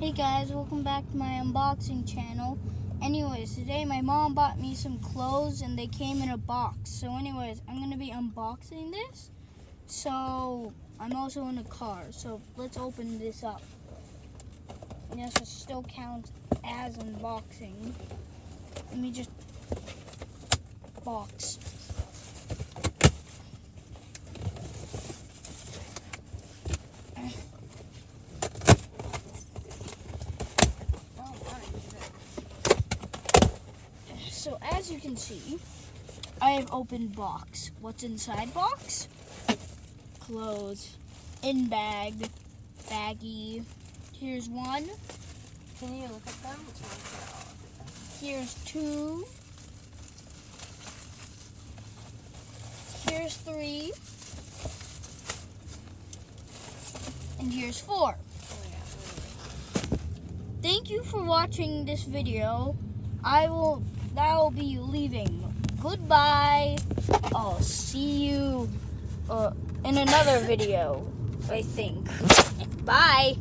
Hey guys, welcome back to my unboxing channel. Anyways, today my mom bought me some clothes and they came in a box. So anyways, I'm going to be unboxing this. So I'm also in a car, so let's open this up. Yes, it still counts as unboxing. Let me just box. So as you can see, I have opened box. What's inside box? Clothes, in bag, baggie. Here's one. Can you look at them? Here's two. Here's three. And here's four. Thank you for watching this video. I will be leaving. Goodbye. I'll see you in another video, I think. Bye.